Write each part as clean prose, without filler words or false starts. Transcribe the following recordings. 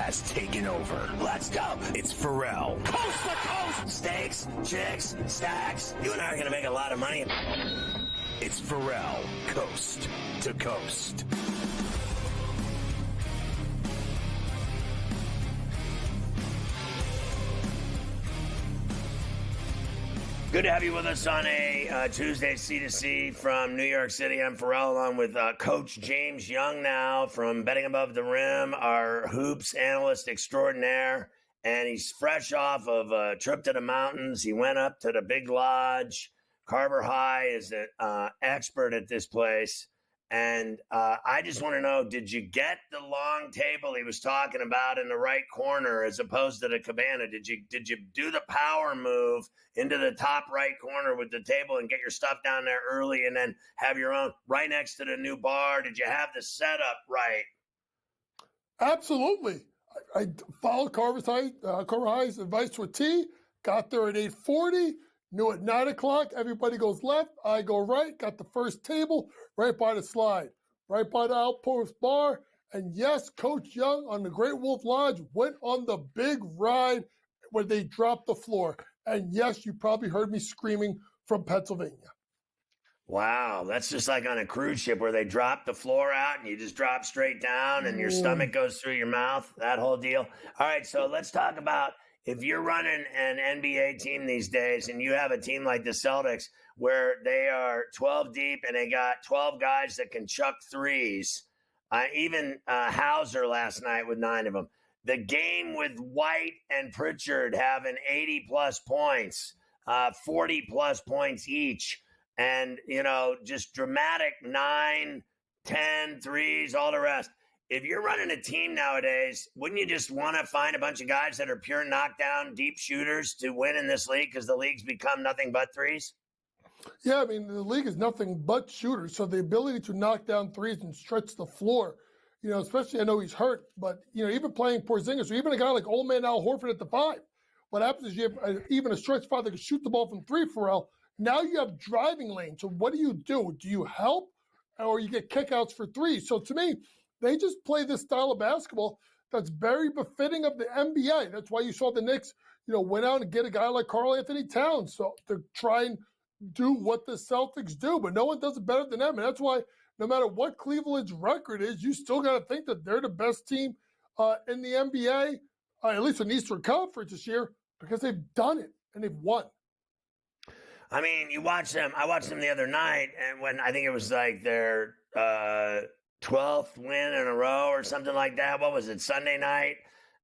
has taken over. Let's go. It's Ferrall. Coast to coast. Steaks, chicks, stacks. You and I are going to make a lot of money. It's Ferrall, coast to coast. Good to have you with us on a Tuesday C2C from New York City. I'm Ferrall, along with Coach James Young now from Betting Above the Rim, our hoops analyst extraordinaire. And he's fresh off of a trip to the mountains. He went up to the Big Lodge. Carver High is an expert at this place. And I just want to know, did you get the long table he was talking about in the right corner as opposed to the cabana? Did you do the power move into the top right corner with the table and get your stuff down there early and then have your own right next to the new bar? Did you have the setup right? Absolutely. I followed Carver High's advice to a T, got there at 8:40. Knew at 9 o'clock, everybody goes left, I go right, got the first table right by the slide, right by the Outpost Bar. And yes, Coach Young on the Great Wolf Lodge went on the big ride where they dropped the floor. And yes, you probably heard me screaming from Pennsylvania. Wow, that's just like on a cruise ship where they drop the floor out and you just drop straight down and your stomach goes through your mouth, that whole deal. All right, so let's talk about if you're running an NBA team these days and you have a team like the Celtics where they are 12 deep and they got 12 guys that can chuck threes, even Hauser last night with 9 of them. The game with White and Pritchard having 80-plus points, 40-plus points each, and, just dramatic 9, 10 threes, all the rest. If you're running a team nowadays, wouldn't you just want to find a bunch of guys that are pure knockdown, deep shooters to win in this league because the league's become nothing but threes? Yeah, I mean, the league is nothing but shooters. So the ability to knock down threes and stretch the floor, especially I know he's hurt, but, even playing Porzingis or even a guy like old man Al Horford at the 5, what happens is you have even a stretch 5 that can shoot the ball from 3 for Al. Now you have driving lane. So what do? Do you help or you get kickouts for 3? So to me, they just play this style of basketball that's very befitting of the NBA. That's why you saw the Knicks, went out and get a guy like Karl Anthony Towns so to try and do what the Celtics do. But no one does it better than them. And that's why no matter what Cleveland's record is, you still got to think that they're the best team in the NBA, at least in the Eastern Conference this year, because they've done it and they've won. I mean, you watch them. I watched them the other night, and when I think it was like their 12th win in a row or something like that. What was it, Sunday night?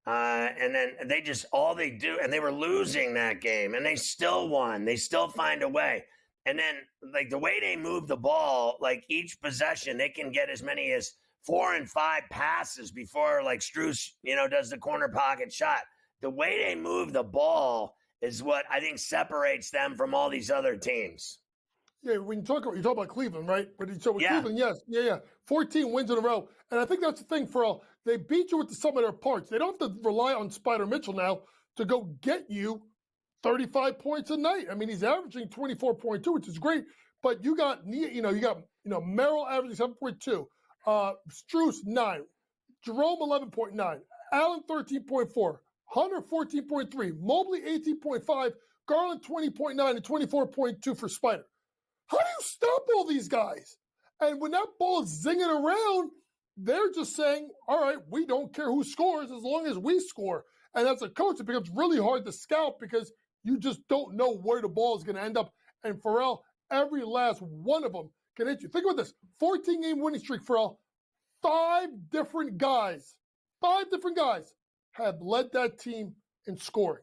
And then they just, all they do, and they were losing that game, and they still won. They still find a way. And then, like, the way they move the ball, like, each possession, they can get as many as 4 and 5 passes before, like, Strus, does the corner pocket shot. The way they move the ball is what I think separates them from all these other teams. Yeah, when you talk about Cleveland, right? So with Cleveland, yes, yeah, 14 wins in a row, and I think that's the thing for all. They beat you with the sum of their parts. They don't have to rely on Spider Mitchell now to go get you 35 points a night. I mean, he's averaging 24.2, which is great. But you got Merrill averaging 7.2, Strus 9, Jerome 11.9, Allen 13.4, Hunter 14.3, Mobley 18.5, Garland 20.9, and 24.2 for Spider. How do you stop all these guys? And when that ball is zinging around, they're just saying, all right, we don't care who scores as long as we score. And as a coach, it becomes really hard to scout because you just don't know where the ball is going to end up. And Ferrall, every last one of them can hit you. Think about this, 14-game winning streak, Ferrall. 5 different guys have led that team in scoring.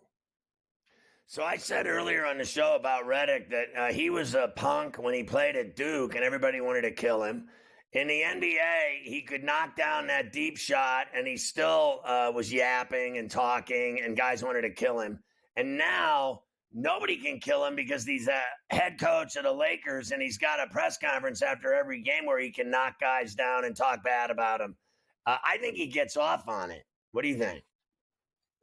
So I said earlier on the show about Redick that he was a punk when he played at Duke and everybody wanted to kill him. In the NBA, he could knock down that deep shot and he still was yapping and talking and guys wanted to kill him. And now nobody can kill him because he's a head coach of the Lakers and he's got a press conference after every game where he can knock guys down and talk bad about them. I think he gets off on it. What do you think?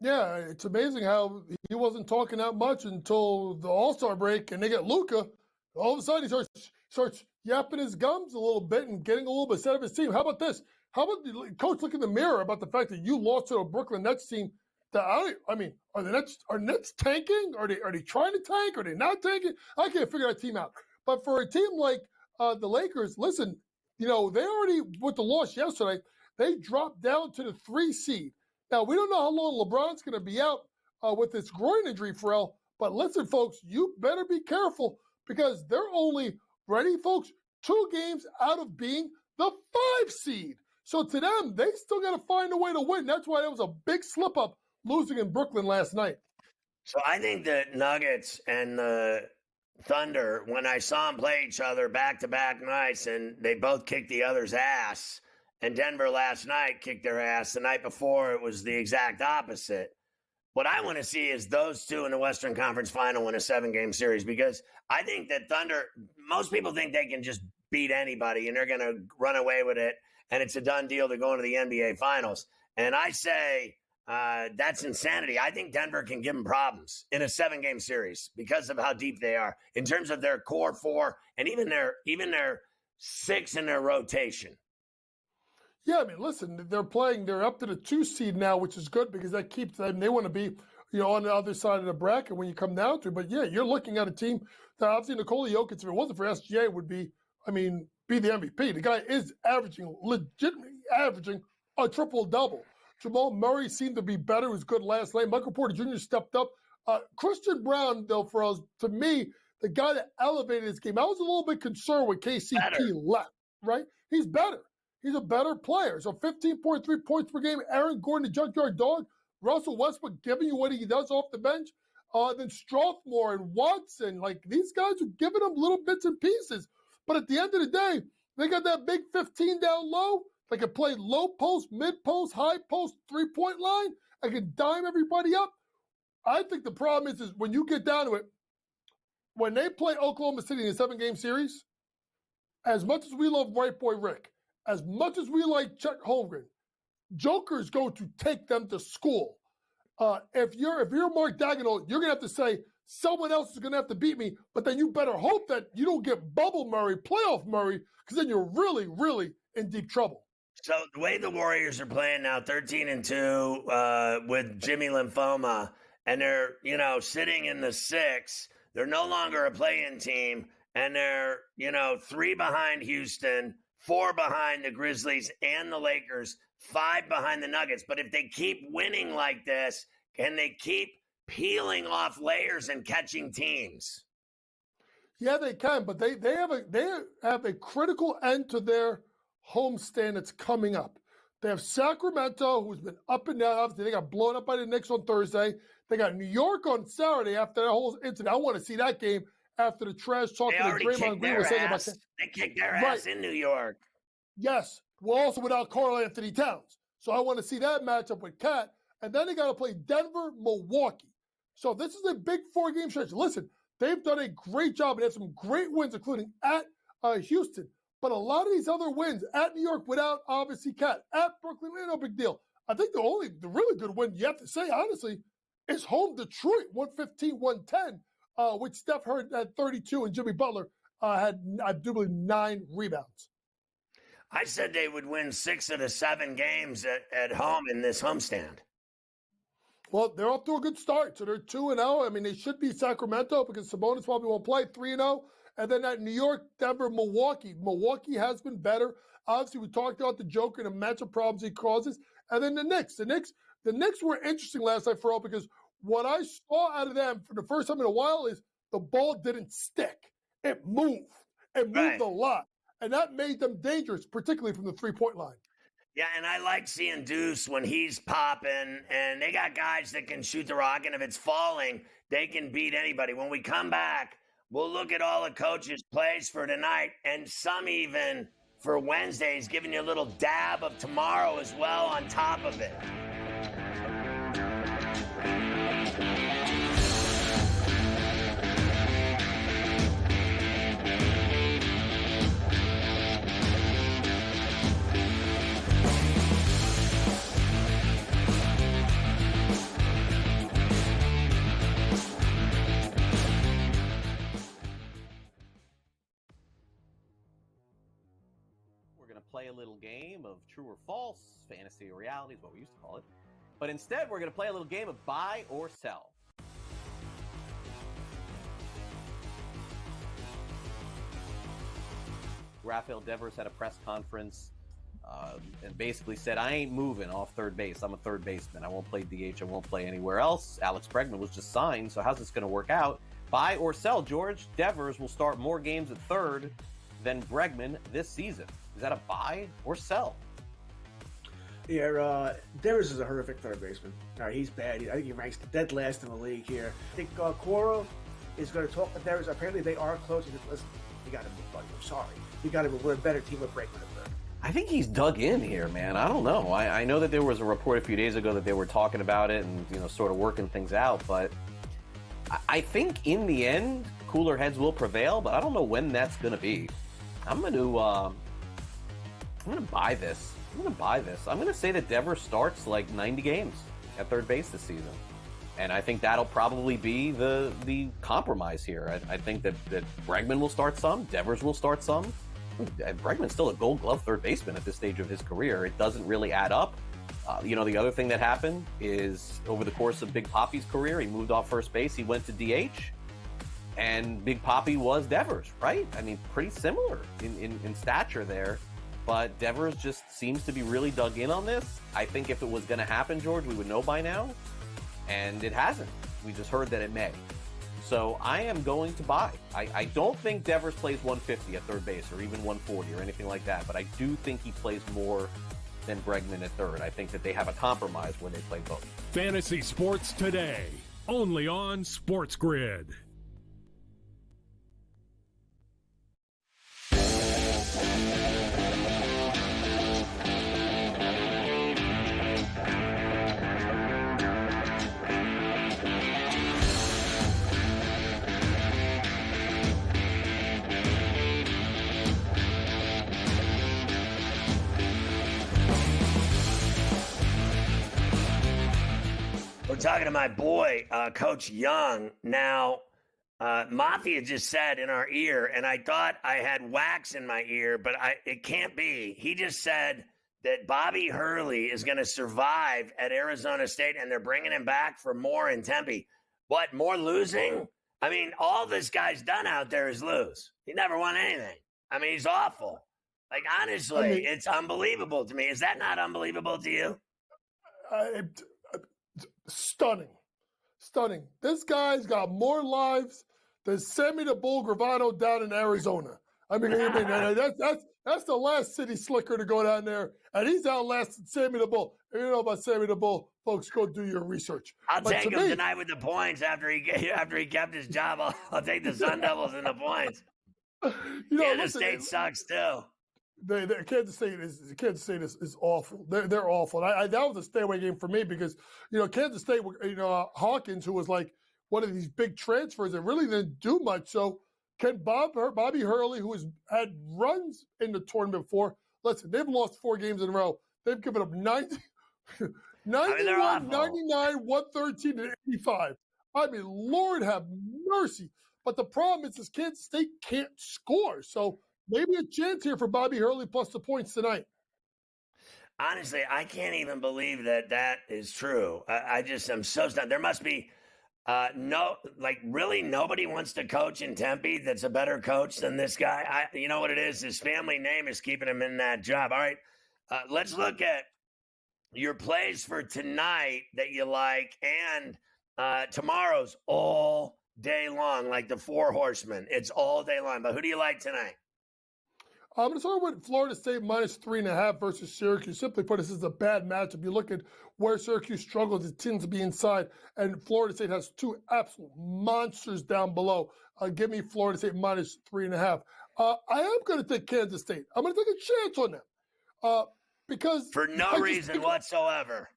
Yeah, it's amazing how he wasn't talking that much until the All-Star break, and they get Luka. All of a sudden, he starts yapping his gums a little bit and getting a little bit set of his team. How about this? How about the coach look in the mirror about the fact that you lost to a Brooklyn Nets team? That I mean, are Nets tanking? Are they trying to tank? Are they not tanking? I can't figure that team out. But for a team like the Lakers, listen, they already with the loss yesterday, they dropped down to the 3 seed. Now we don't know how long LeBron's going to be out with this groin injury, Ferrall. But listen, folks, you better be careful because they're only ready, folks, 2 games out of being the 5 seed. So to them, they still got to find a way to win. That's why it was a big slip up losing in Brooklyn last night. So I think the Nuggets and the Thunder, when I saw them play each other back-to-back nights, and they both kicked the other's ass, and Denver last night kicked their ass. The night before, it was the exact opposite. What I want to see is those two in the Western Conference Final win a 7-game series, because I think that Thunder, most people think they can just beat anybody and they're going to run away with it, and it's a done deal to go into the NBA Finals. And I say that's insanity. I think Denver can give them problems in a 7-game series because of how deep they are in terms of their core 4 and even their 6 in their rotation. Yeah, I mean, listen, they're up to the 2 seed now, which is good because that keeps them. They want to be, on the other side of the bracket when you come down to it. But yeah, you're looking at a team that obviously Nikola Jokic, if it wasn't for SGA, would be the MVP. The guy is legitimately averaging a triple-double. Jamal Murray seemed to be better. He was good last night. Michael Porter Jr. stepped up. Christian Brown, though, for us, to me, the guy that elevated his game. I was a little bit concerned when KCP left, right? He's better. He's a better player. So 15.3 points per game. Aaron Gordon, the junkyard dog. Russell Westbrook giving you what he does off the bench. Then Strathmore and Watson. Like, these guys are giving them little bits and pieces. But at the end of the day, they got that big 15 down low. They can play low post, mid post, high post, 3-point line. I can dime everybody up. I think the problem is when you get down to it, when they play Oklahoma City in a 7-game series, as much as we love White Boy Rick, as much as we like Chet Holmgren, Joker's going to take them to school. If you're Mark Daigneault, you're going to have to say, someone else is going to have to beat me, but then you better hope that you don't get bubble Murray, playoff Murray, because then you're really, really in deep trouble. So the way the Warriors are playing now, 13-2 with Jimmy Lymphoma, and they're, sitting in the 6, they're no longer a play-in team, and they're, 3 behind Houston, 4 behind the Grizzlies and the Lakers, 5 behind the Nuggets. But if they keep winning like this, can they keep peeling off layers and catching teams? Yeah, they can, but they have a critical end to their homestand that's coming up. They have Sacramento, who's been up and down. Obviously, they got blown up by the Knicks on Thursday. They got New York on Saturday after that whole incident. I want to see that game after the trash talking that Draymond Green was saying about that. They kicked their ass in New York. Yes, well, also without Karl-Anthony Towns. So I want to see that matchup with Cat. And then they got to play Denver, Milwaukee. So this is a big 4-game stretch. Listen, they've done a great job and had some great wins, including at Houston. But a lot of these other wins at New York without, obviously, Cat. At Brooklyn, no big deal. I think the really good win you have to say, honestly, is home Detroit, 115-110, which Steph Curry had 32 and Jimmy Butler had, I do believe, 9 rebounds. I said they would win 6 of the 7 games at home in this homestand. Well, they're off to a good start. So they're 2-0. I mean, they should be Sacramento because Sabonis probably won't play, 3-0. And then at New York, Denver, Milwaukee. Milwaukee has been better. Obviously, we talked about the Joker and the matchup problems he causes. And then the Knicks. The Knicks were interesting last night for all because what I saw out of them for the first time in a while is the ball didn't stick. It moved. It moved a lot. And that made them dangerous, particularly from the 3-point line. Yeah, and I like seeing Deuce when he's popping, and they got guys that can shoot the rock, and if it's falling, they can beat anybody. When we come back, we'll look at all the coaches' plays for tonight, and some even for Wednesdays, giving you a little dab of tomorrow as well on top of it. a little game of true or false, fantasy or reality is what we used to call it. But instead, we're going to play a little game of buy or sell. Rafael Devers had a press conference and basically said, I ain't moving off third base. I'm a third baseman. I won't play DH. I won't play anywhere else. Alex Bregman was just signed, so how's this going to work out? Buy or sell, George? Devers will start more games at third than Bregman this season. Is that a buy or sell? Yeah, Devers is a horrific third baseman. All right, he's bad. I think he ranks dead last in the league here. I think Cora is going to talk to Devers. Apparently, they are close. He said, listen, you got to move, buddy. I'm sorry. You got to move. We're a better team with Bregman at third. I think he's dug in here, man. I don't know. I know that there was a report a few days ago that they were talking about it and, sort of working things out. But I think in the end, cooler heads will prevail. But I don't know when that's going to be. I'm going to buy this. I'm going to say that Devers starts like 90 games at third base this season. And I think that'll probably be the compromise here. I think that Bregman will start some, Devers will start some. Bregman's still a Gold Glove third baseman at this stage of his career. It doesn't really add up. The other thing that happened is over the course of Big Poppy's career, he moved off first base, he went to DH, and Big Poppy was Devers, right? I mean, pretty similar in stature there. But Devers just seems to be really dug in on this. I think if it was going to happen, George, we would know by now. And it hasn't. We just heard that it may. So I am going to buy. I don't think Devers plays 150 at third base or even 140 or anything like that. But I do think he plays more than Bregman at third. I think that they have a compromise where they play both. Fantasy Sports Today, only on SportsGrid. We're talking to my boy, Coach Young. Now, Mafia just said in our ear, and I thought I had wax in my ear, but it can't be. He just said that Bobby Hurley is going to survive at Arizona State, and they're bringing him back for more in Tempe. What, more losing? I mean, all this guy's done out there is lose. He never won anything. I mean, he's awful. Like, honestly, it's unbelievable to me. Is that not unbelievable to you? Stunning. This guy's got more lives than Sammy the Bull Gravano down in Arizona. I mean, that's the last city slicker to go down there, and he's outlasted Sammy the Bull. If you know about Sammy the Bull, folks, go do your research. I'll take him tonight with the points after he kept his job. I'll take the Sun Devils and the points. Kansas State sucks too. Kansas State is awful. They're awful. That was a stay away game for me because Kansas State, Hawkins, who was like one of these big transfers that really didn't do much. So can Bobby Hurley, who has had runs in the tournament before, listen, they've lost 4 games in a row. They've given up 91, 99, 113, and 85. I mean, Lord have mercy. But the problem is Kansas State can't score. So maybe a chance here for Bobby Hurley plus the points tonight. Honestly, I can't even believe that is true. I just am so stunned. There must be really nobody wants to coach in Tempe that's a better coach than this guy. You know what it is? His family name is keeping him in that job. All right, let's look at your plays for tonight that you like and tomorrow's all day long, like the 4 horsemen. It's all day long. But who do you like tonight? I'm going to start with Florida State minus 3.5 versus Syracuse. Simply put, this is a bad matchup. You look at where Syracuse struggles, it tends to be inside, and Florida State has 2 absolute monsters down below. Give me Florida State minus 3.5. I am going to take Kansas State. I'm going to take a chance on them because for no reason whatsoever.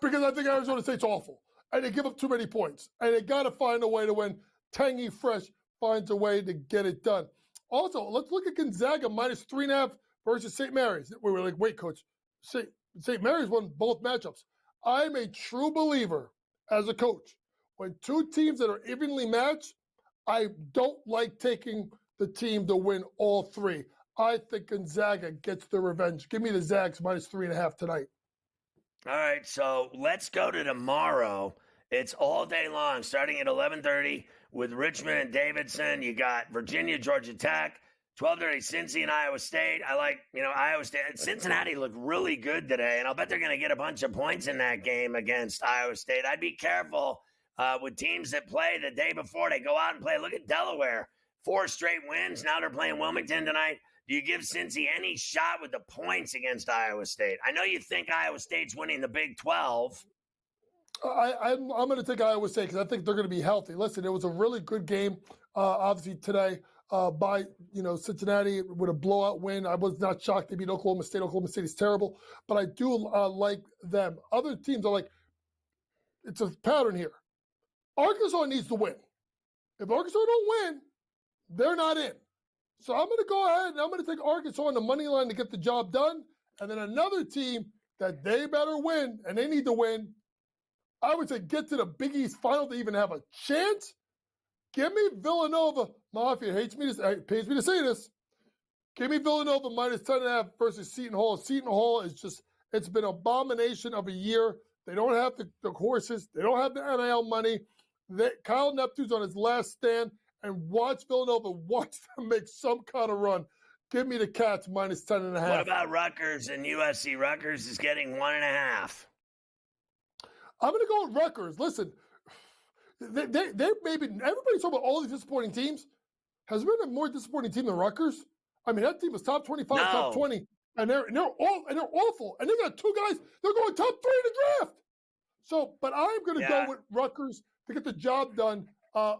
Because I think Arizona State's awful, and they give up too many points, and they got to find a way to win. Tangy Fresh finds a way to get it done. Also, let's look at Gonzaga minus 3.5 versus St. Mary's. We were like, wait, coach, St. Mary's won both matchups. I'm a true believer as a coach. When 2 teams that are evenly matched, I don't like taking the team to win all 3. I think Gonzaga gets their revenge. Give me the Zags -3.5 tonight. All right, so let's go to tomorrow. It's all day long, starting at 11:30 with Richmond and Davidson. You got Virginia, Georgia Tech, 12:30 Cincy and Iowa State. I like, Iowa State. Cincinnati looked really good today, and I'll bet they're going to get a bunch of points in that game against Iowa State. I'd be careful with teams that play the day before. They go out and play. Look at Delaware, 4 straight wins. Now they're playing Wilmington tonight. Do you give Cincy any shot with the points against Iowa State? I know you think Iowa State's winning the Big 12. I'm going to take Iowa State because I think they're going to be healthy. Listen, it was a really good game, obviously, today by Cincinnati with a blowout win. I was not shocked they beat Oklahoma State. Oklahoma State is terrible, but I do like them. Other teams are like, it's a pattern here. Arkansas needs to win. If Arkansas don't win, they're not in. So I'm going to go ahead and I'm going to take Arkansas on the money line to get the job done. And then another team that they better win, and they need to win, I would say get to the Big East final to even have a chance. Give me Villanova. Mafia pays me to say this. Give me Villanova -10.5 versus Seton Hall. Seton Hall is just, it's been an abomination of a year. They don't have the horses. They don't have the NIL money. Kyle Neptune's on his last stand. And watch Villanova, watch them make some kind of run. Give me the Cats -10.5. What about Rutgers and USC? Rutgers is getting 1.5. I'm going to go with Rutgers. Listen, they maybe everybody's talking about all these disappointing teams. Has there been a more disappointing team than Rutgers? I mean, that team was top 25, top 20, and they're awful. And they got 2 guys. They're going top 3 in the draft. So, but I'm going to go with Rutgers to get the job done.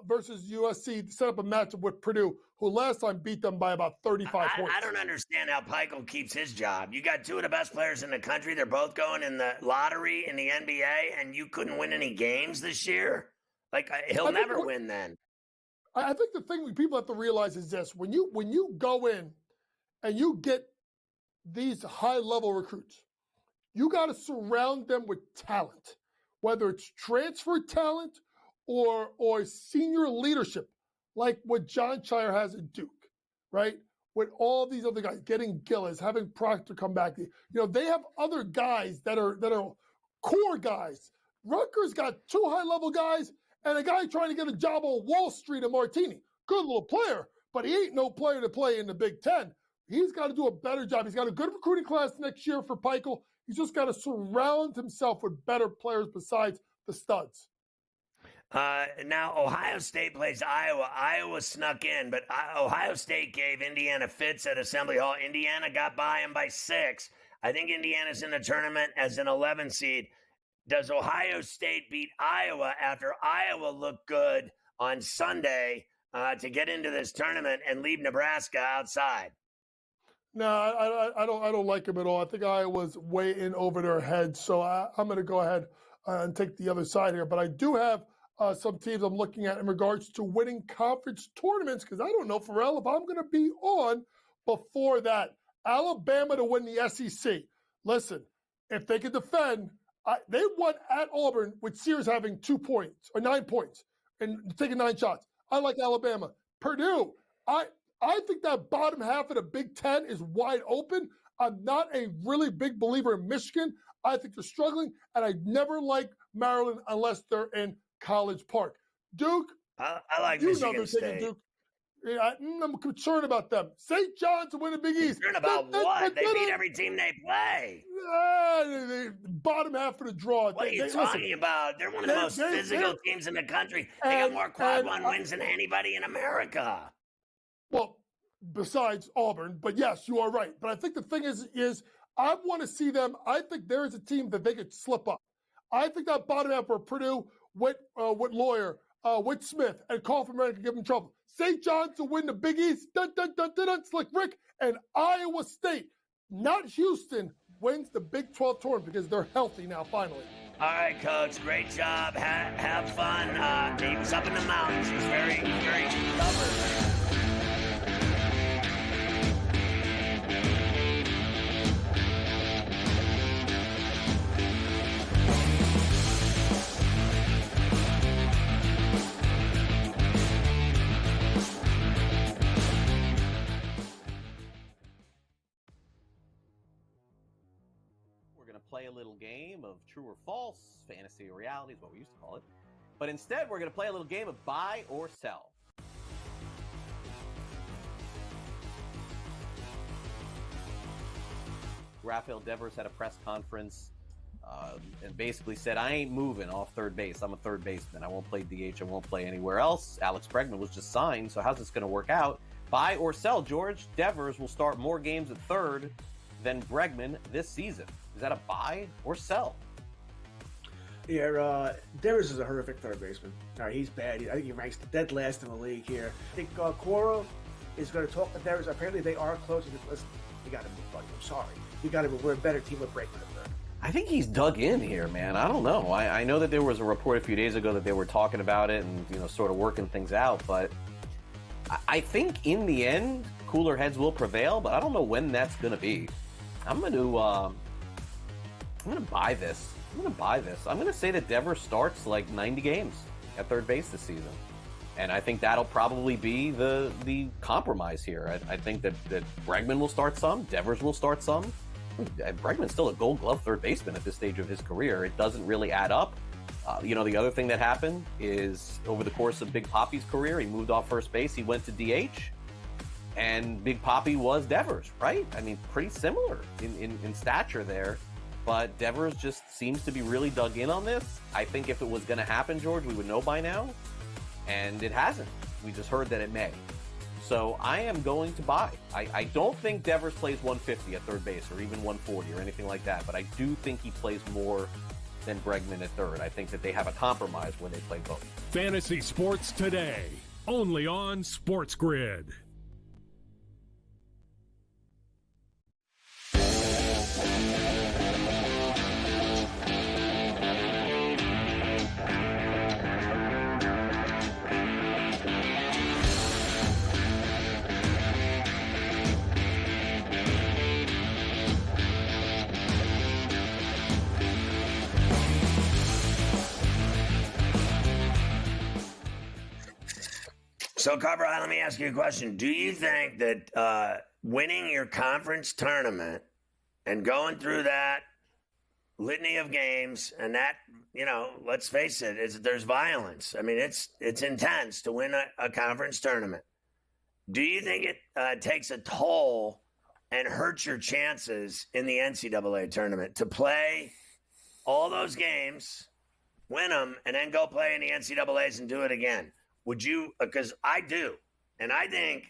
Versus USC to set up a matchup with Purdue, who last time beat them by about 35 points. I don't understand how Peichel keeps his job. You got 2 of the best players in the country. They're both going in the lottery in the NBA, and you couldn't win any games this year? Like, he'll never win then. I think the thing people have to realize is this. When you go in and you get these high-level recruits, you got to surround them with talent, whether it's transfer talent or senior leadership, like what John Shire has at Duke, right? With all these other guys, getting Gillis, having Proctor come back. They have other guys that are core guys. Rutgers got 2 high-level guys and a guy trying to get a job on Wall Street in Martini. Good little player, but he ain't no player to play in the Big Ten. He's got to do a better job. He's got a good recruiting class next year for Peichel. He's just got to surround himself with better players besides the studs. Now, Ohio State plays Iowa. Iowa snuck in, but Ohio State gave Indiana fits at Assembly Hall. Indiana got by them by 6. I think Indiana's in the tournament as an 11 seed. Does Ohio State beat Iowa after Iowa looked good on Sunday to get into this tournament and leave Nebraska outside? No, I don't like them at all. I think Iowa's way in over their heads, so I'm going to go ahead and take the other side here. But I do have some teams I'm looking at in regards to winning conference tournaments because I don't know, Ferrall, if I'm going to be on before that. Alabama to win the SEC. Listen, if they can defend, they won at Auburn with Sears having 2 points or 9 points and taking 9 shots. I like Alabama. Purdue, I think that bottom half of the Big Ten is wide open. I'm not a really big believer in Michigan. I think they're struggling, and I never like Maryland unless they're in College Park. Duke, I like Michigan State. Duke. Yeah, I'm concerned about them. St. John's to win the Big East. Concerned about what? They beat every team they play. The bottom half of the draw. What are you talking about? They're one of the most physical teams in the country. They got more quad 1 wins than anybody in America. Well, besides Auburn, but yes, you are right. But I think the thing is I want to see them. I think there is a team that they could slip up. I think that bottom half for Purdue with Lawyer, with Smith, and Kaufman could give them trouble. St. John's to win the Big East, Slick Rick, and Iowa State, not Houston, wins the Big 12 tournament because they're healthy now, finally. All right, Coach, great job. Have fun. He was up in the mountains. He's very, very stubborn. little game of true or false, fantasy or reality is what we used to call it. But instead, we're going to play a little game of buy or sell. Rafael Devers had a press conference and basically said, I ain't moving off third base. I'm a third baseman. I won't play DH. I won't play anywhere else. Alex Bregman was just signed, so how's this going to work out? Buy or sell, George? Devers will start more games at third than Bregman this season. Is that a buy or sell? Yeah, Devers is a horrific third baseman. He's bad. I think he ranks dead last in the league here. I think Cora is going to talk to Devers. Apparently, they are close. Listen, you got to move, buddy. I'm sorry. You got to move. We're a better team with Bregman at third. I think he's dug in here, man. I don't know. I know that there was a report a few days ago that they were talking about it and, sort of working things out. But I think in the end, cooler heads will prevail. But I don't know when that's going to be. I'm going to buy this. I'm going to say that Devers starts like 90 games at third base this season. And I think that'll probably be the compromise here. I think that Bregman will start some. Devers will start some. Bregman's still a Gold Glove third baseman at this stage of his career. It doesn't really add up. The other thing that happened is over the course of Big Poppy's career, he moved off first base. He went to DH. And Big Poppy was Devers, right? I mean, pretty similar in stature there. But Devers just seems to be really dug in on this. I think if it was going to happen, George, we would know by now. And it hasn't. We just heard that it may. So I am going to buy. I don't think Devers plays 150 at third base or even 140 or anything like that. But I do think he plays more than Bregman at third. I think that they have a compromise when they play both. Fantasy Sports Today, only on SportsGrid. So, Carver, let me ask you a question. Do you think that winning your conference tournament and going through that litany of games and that, let's face it, there's violence. I mean, it's intense to win a conference tournament. Do you think it takes a toll and hurts your chances in the NCAA tournament to play all those games, win them, and then go play in the NCAAs and do it again? Would you? Because I do. And I think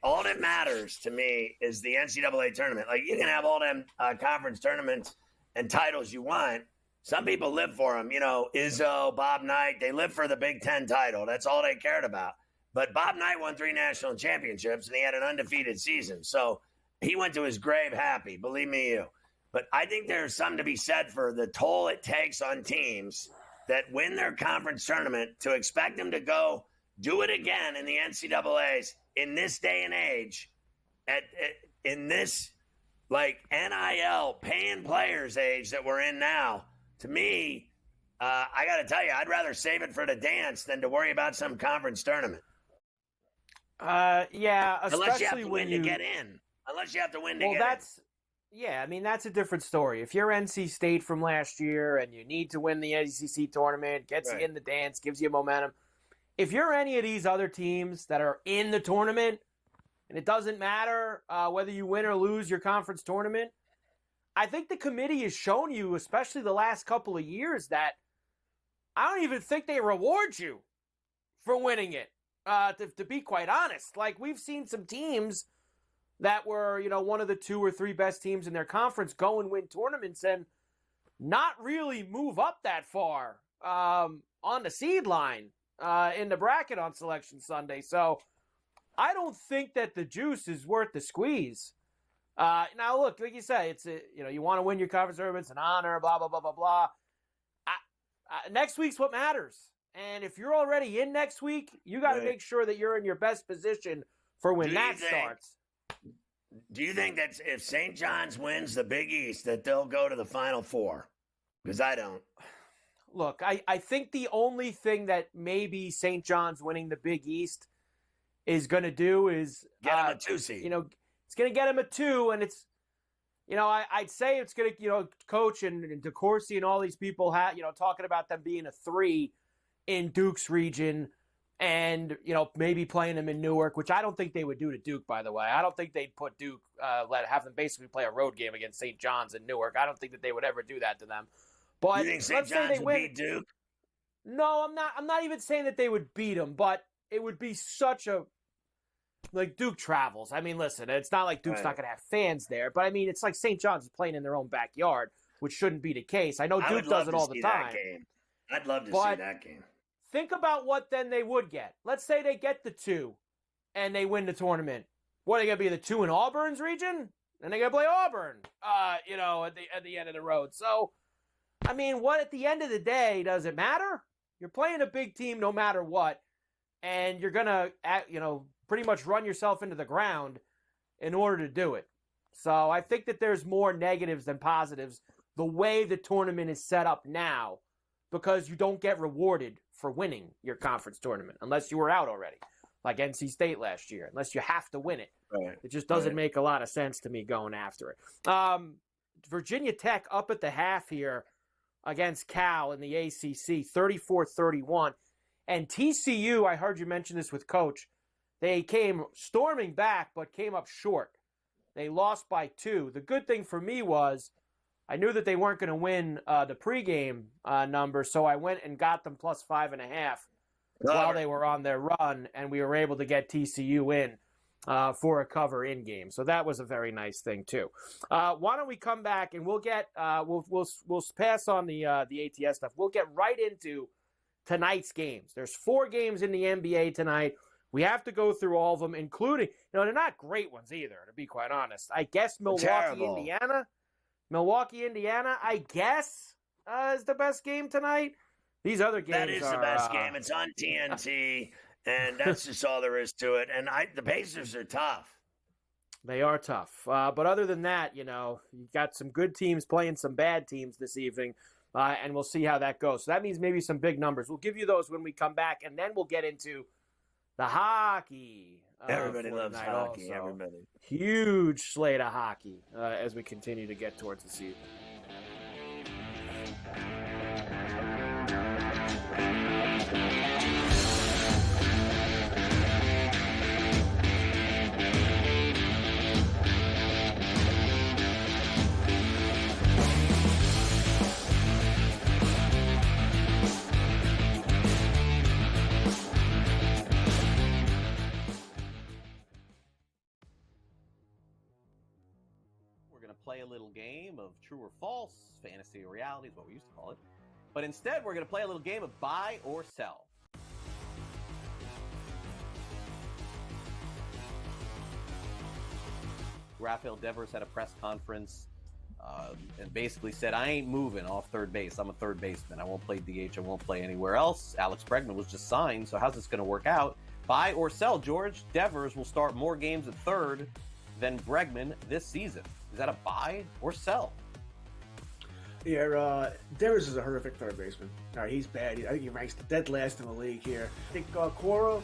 all that matters to me is the NCAA tournament. Like, you can have all them conference tournaments and titles you want. Some people live for them. Izzo, Bob Knight, they live for the Big Ten title. That's all they cared about. But Bob Knight won 3 national championships, and he had an undefeated season. So he went to his grave happy, believe me you. But I think there's something to be said for the toll it takes on teams that win their conference tournament to expect them to go do it again in the NCAAs in this day and age, in this like NIL paying players age that we're in now. To me, I got to tell you, I'd rather save it for the dance than to worry about some conference tournament. Yeah, unless you have especially to when win to get in. Unless you have to win to get in. Yeah, I mean, that's a different story. If you're NC State from last year and you need to win the ACC tournament, gets you in the dance, gives you momentum. If you're any of these other teams that are in the tournament, and it doesn't matter whether you win or lose your conference tournament, I think the committee has shown you, especially the last couple of years, that I don't even think they reward you for winning it, to be quite honest. Like, we've seen some teams that were, one of the 2 or 3 best teams in their conference go and win tournaments and not really move up that far on the seed line in the bracket on Selection Sunday. So I don't think that the juice is worth the squeeze. Now, look, like you say, it's you want to win your conference tournament, it's an honor, blah, blah, blah, blah, blah. Next week's what matters. And if you're already in next week, you got to make sure that you're in your best position for when that starts. Do you think that if St. John's wins the Big East, that they'll go to the Final Four? Because I don't. Look, I think the only thing that maybe St. John's winning the Big East is going to do is get them a 2 seed. It's going to get them a 2, and it's, I'd say it's going to, Coach and DeCourcy and all these people talking about them being a 3 in Duke's region and, maybe playing them in Newark, which I don't think they would do to Duke, by the way. I don't think they'd put Duke, have them basically play a road game against St. John's in Newark. I don't think that they would ever do that to them. But you think St. John's would beat Duke? No, I'm not even saying that they would beat them, but it would be such a Duke travels. I mean, listen, it's not like Duke's not going to have fans there, but I mean, it's like St. John's is playing in their own backyard, which shouldn't be the case. I know Duke does it all the time. I'd love to see that game. Think about what then they would get. Let's say they get the 2 and they win the tournament. What, are they going to be the 2 in Auburn's region? And they're going to play Auburn, at the end of the road. So, I mean, what at the end of the day, does it matter? You're playing a big team no matter what, and you're going to, pretty much run yourself into the ground in order to do it. So I think that there's more negatives than positives the way the tournament is set up now, because you don't get rewarded for winning your conference tournament unless you were out already, like NC State last year, unless you have to win it. Right. It just doesn't make a lot of sense to me going after it. Virginia Tech up at the half here against Cal in the ACC, 34-31. And TCU, I heard you mention this with Coach, they came storming back, but came up short. They lost by 2. The good thing for me was I knew that they weren't going to win the pregame number, so I went and got them plus 5.5 while they were on their run, and we were able to get TCU in for a cover in game. So that was a very nice thing too. Why don't we come back and we'll get we'll pass on the ATS stuff. We'll get right into tonight's games. There's 4 games in the NBA tonight. We have to go through all of them, including, they're not great ones either, to be quite honest. I guess Milwaukee, Indiana, I guess, is the best game tonight. These other games That is the best game. It's on TNT, and that's just all there is to it. And the Pacers are tough. They are tough. But other than that, you've got some good teams playing some bad teams this evening, and we'll see how that goes. So that means maybe some big numbers. We'll give you those when we come back, and then we'll get into the hockey. Everybody loves hockey. Also. Everybody. Huge slate of hockey as we continue to get towards the season. Play a little game of true or false, fantasy or reality is what we used to call it. But instead, we're going to play a little game of buy or sell. Rafael Devers had a press conference and basically said, I ain't moving off third base. I'm a third baseman. I won't play DH. I won't play anywhere else. Alex Bregman was just signed, so how's this going to work out? Buy or sell, George? Devers will start more games at third than Bregman this season. Is that a buy or sell? Yeah, Devers is a horrific third baseman. All right, he's bad. I think he ranks dead last in the league here. I think Cora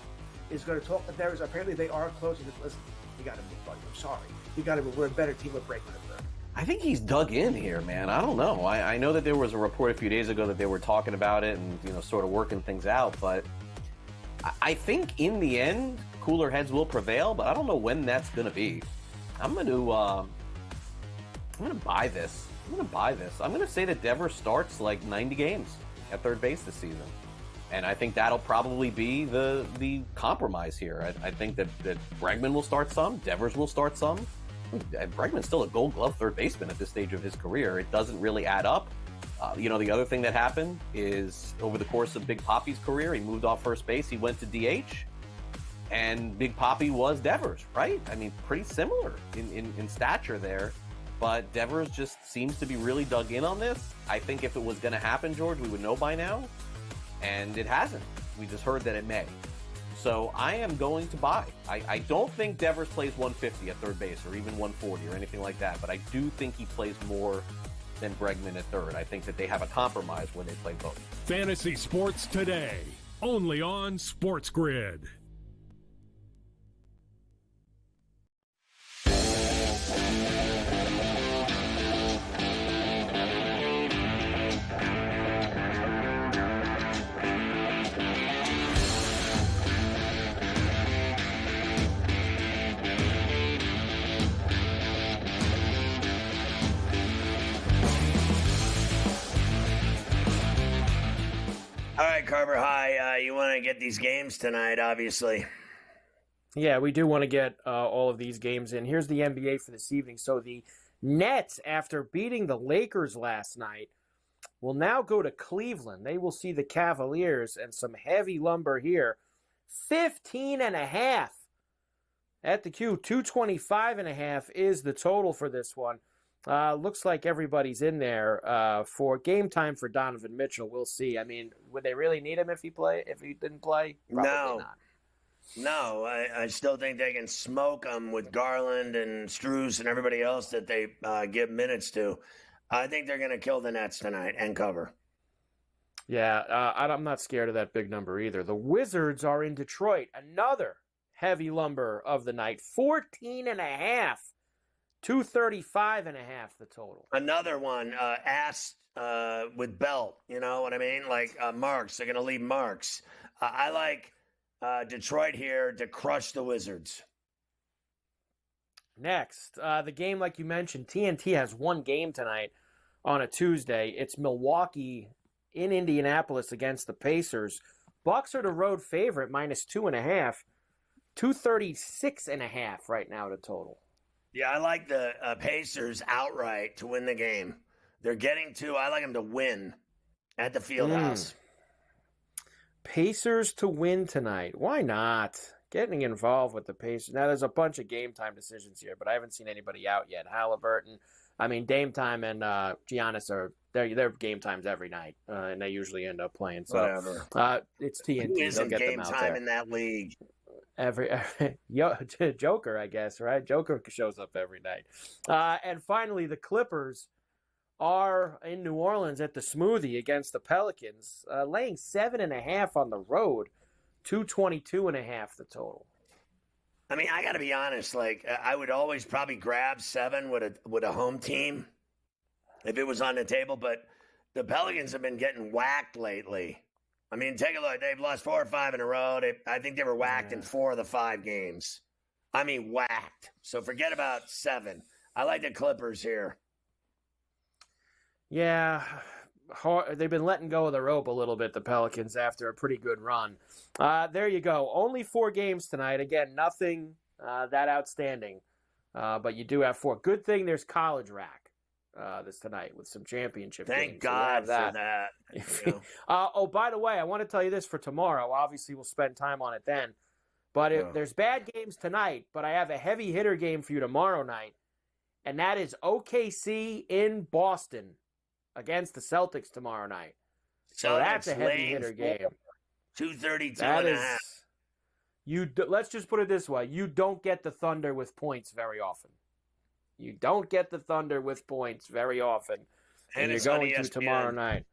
is going to talk to Devers. Apparently, they are close. Listen, you got to move, buddy. I'm sorry. You got to move. We're a better team with Bregman at third. I think he's dug in here, man. I don't know. I know that there was a report a few days ago that they were talking about it and sort of working things out, but I think in the end, cooler heads will prevail. But I don't know when that's going to be. I'm going to buy this. I'm going to say that Devers starts like 90 games at third base this season. And I think that'll probably be the compromise here. I think that Bregman will start some. Devers will start some. Bregman's still a Gold Glove third baseman at this stage of his career. It doesn't really add up. The other thing that happened is over the course of Big Papi's career, he moved off first base. He went to DH. And Big Papi was Devers, right? I mean, pretty similar in stature there. But Devers just seems to be really dug in on this. I think if it was going to happen, George, we would know by now. And it hasn't. We just heard that it may. So I am going to buy. I don't think Devers plays 150 at third base or even 140 or anything like that. But I do think he plays more than Bregman at third. I think that they have a compromise when they play both. Fantasy Sports Today, only on SportsGrid. All right, Carver High, you want to get these games tonight, obviously. Yeah, we do want to get all of these games in. Here's the NBA for this evening. So the Nets, after beating the Lakers last night, will now go to Cleveland. They will see the Cavaliers, and some heavy lumber here. 15.5 at the Q. 225.5 is the total for this one. Looks like everybody's in there for game time for Donovan Mitchell. We'll see. I mean, would they really need him if he didn't play? Probably not. No, I still think they can smoke them with Garland and Strus and everybody else that they give minutes to. I think they're going to kill the Nets tonight and cover. Yeah, I'm not scared of that big number either. The Wizards are in Detroit. Another heavy lumber of the night. 14.5. 235.5 the total. Another one, ass with belt. You know what I mean? Like marks. They're going to leave marks. I like Detroit here to crush the Wizards. Next, the game, like you mentioned, TNT has one game tonight on a Tuesday. It's Milwaukee in Indianapolis against the Pacers. Bucks are the road favorite, -2.5. 236.5 right now to total. Yeah, I like the Pacers outright to win the game. They're getting to, I like them to win at the Fieldhouse. Pacers to win tonight. Why not? Getting involved with the Pacers. Now, there's a bunch of game time decisions here, but I haven't seen anybody out yet. Halliburton, Dame Time and Giannis are their game times every night, and they usually end up playing. So whatever. It's TNT. Who isn't get game them out time there. in that league? Every Joker, I guess, right? Joker shows up every night. And finally, the Clippers are in New Orleans at the Smoothie against the Pelicans, laying 7.5 on the road, 222.5 the total. I mean, I got to be honest. Like, I would always probably grab 7 with a home team if it was on the table. But the Pelicans have been getting whacked lately. I mean, take a look. They've lost 4 or 5 in a row. I think they were whacked in 4 of the 5 games. I mean, whacked. So forget about 7. I like the Clippers here. Yeah, they've been letting go of the rope a little bit, the Pelicans, after a pretty good run. There you go. Only 4 games tonight. Again, nothing that outstanding. But you do have 4. Good thing there's college rack this tonight with some championship games. Thank God for that. You know. Oh, by the way, I want to tell you this for tomorrow. Obviously, we'll spend time on it then. But there's bad games tonight, but I have a heavy hitter game for you tomorrow night, and that is OKC in Boston against the Celtics tomorrow night. So that's a heavy hitter game. 232.5. Let's just put it this way. You don't get the Thunder with points very often. You don't get the Thunder with points very often. And you're going to tomorrow night.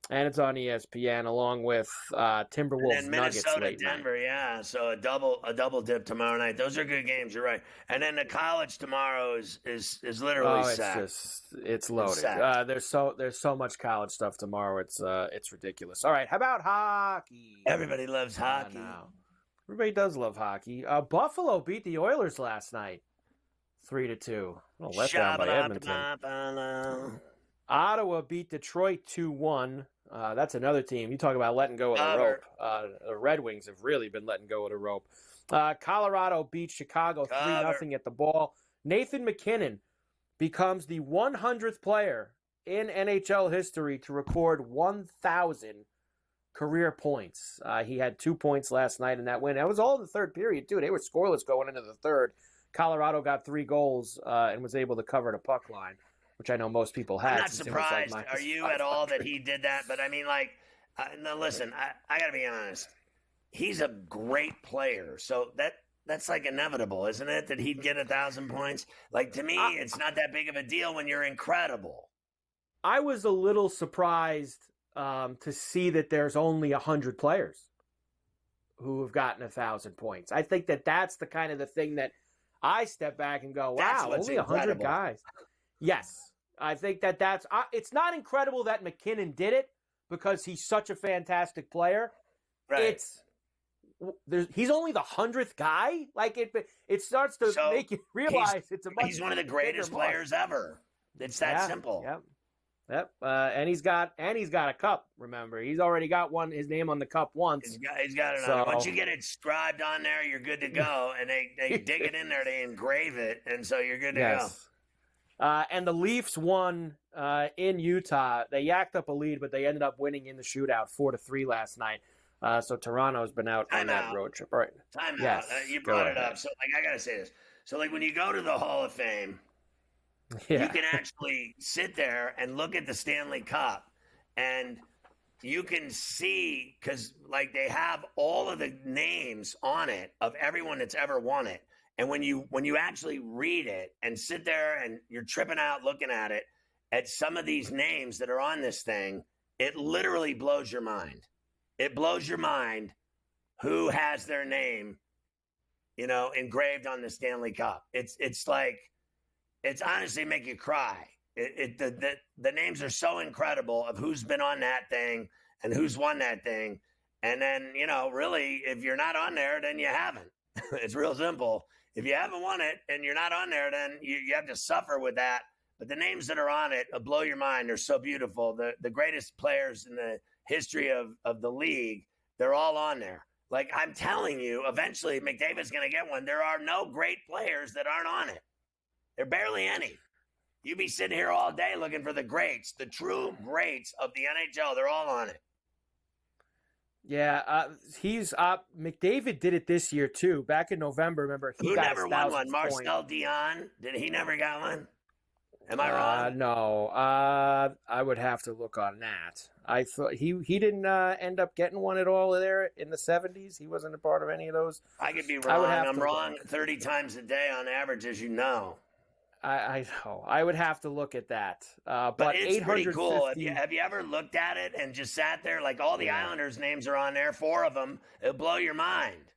And it's on ESPN along with Timberwolves and Nuggets Minnesota, late Denver, night. yeah. So a double dip tomorrow night. Those are good games, you're right. And then the college tomorrow is literally sad. It's loaded. There's so much college stuff tomorrow. It's ridiculous. All right, how about hockey? Everybody loves hockey. Everybody does love hockey. Buffalo beat the Oilers last night, 3-2. Let down by Edmonton. Ottawa beat Detroit 2-1. That's another team. You talk about letting go of the rope. The Red Wings have really been letting go of the rope. Colorado beat Chicago 3-0 at the ball. Nathan MacKinnon becomes the 100th player in NHL history to record 1,000 career points. He had 2 points last night in that win. That was all in the third period, too. They were scoreless going into the third. Colorado got 3 goals and was able to cover the puck line, which I know most people had. I'm not surprised. Are you at all that he did that? But I mean, like, no, listen, I got to be honest. He's a great player. So that's like inevitable, isn't it? That he'd get 1,000 points. Like, to me, it's not that big of a deal when you're incredible. I was a little surprised to see that there's only 100 players who have gotten 1,000 points. I think that's the kind of the thing that I step back and go, wow, only 100 guys. Yes. I think that's it's not incredible that MacKinnon did it because he's such a fantastic player. Right. He's only the 100th guy. Like it starts to make you realize it's a much he's one of the greatest players ever. It's that simple. Yep. Yep. And he's got a cup. Remember, he's already got his name on the cup once. He's got it on it. Once you get it scribed on there, you're good to go. And they dig it in there, they engrave it, and so you're good to go. And the Leafs won in Utah. They yacked up a lead, but they ended up winning in the shootout 4-3 last night. So Toronto's been out on that road trip. Right. Time out. You brought it up. So, I got to say this. So, when you go to the Hall of Fame, you can actually sit there and look at the Stanley Cup, and you can see, because, they have all of the names on it of everyone that's ever won it. And when you actually read it and sit there and you're tripping out looking at it, at some of these names that are on this thing, it literally blows your mind. It blows your mind who has their name, engraved on the Stanley Cup. It's honestly make you cry. The names are so incredible of who's been on that thing and who's won that thing. And then, really, if you're not on there, then you haven't. It's real simple. If you haven't won it and you're not on there, then you have to suffer with that. But the names that are on it blow your mind. They're so beautiful. The greatest players in the history of the league, they're all on there. I'm telling you, eventually McDavid's going to get one. There are no great players that aren't on it. There are barely any. You'd be sitting here all day looking for the greats, the true greats of the NHL. They're all on it. Yeah, McDavid did it this year too. Back in November, remember who never won one? Marcel Dion? Did he never got one? Am I wrong? No. I would have to look on that. I thought he didn't end up getting one at all there in the 70s. He wasn't a part of any of those. I could be wrong. I'm wrong 30 times a day on average, as you know. I know. I would have to look at that. But it's pretty cool. Have you ever looked at it and just sat there? All the Islanders' names are on there, 4 of them. It'll blow your mind.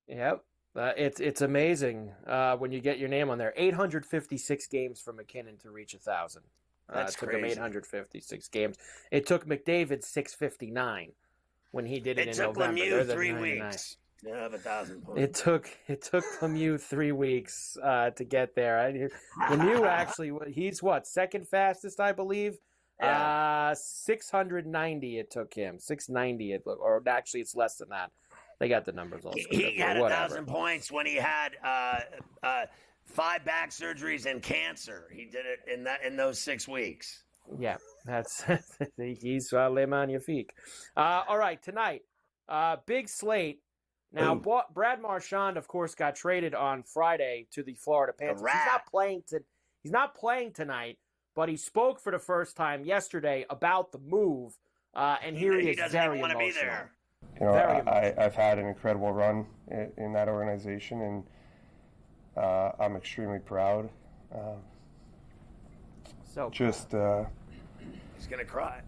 Yep. It's amazing when you get your name on there. 856 games for McKinnon to reach 1,000. That's it took crazy. him 856 games. It took McDavid 659 when he did it in November. It took Lemieux 3 weeks. Yeah, 1,000 points. It took Lemieux 3 weeks to get there. Lemieux actually, he's second fastest, I believe. Yeah. 690 it took him. 690 or actually it's less than that. They got the numbers all. He had 1,000 points when he had 5 back surgeries and cancer. He did it in those 6 weeks. Yeah, that's he's les magnifiques. All right, tonight, big slate. Now, Brad Marchand, of course, got traded on Friday to the Florida Panthers. He's not playing tonight, but he spoke for the first time yesterday about the move, and here he is very emotional. Be there. I've had an incredible run in that organization, and I'm extremely proud. He's gonna cry.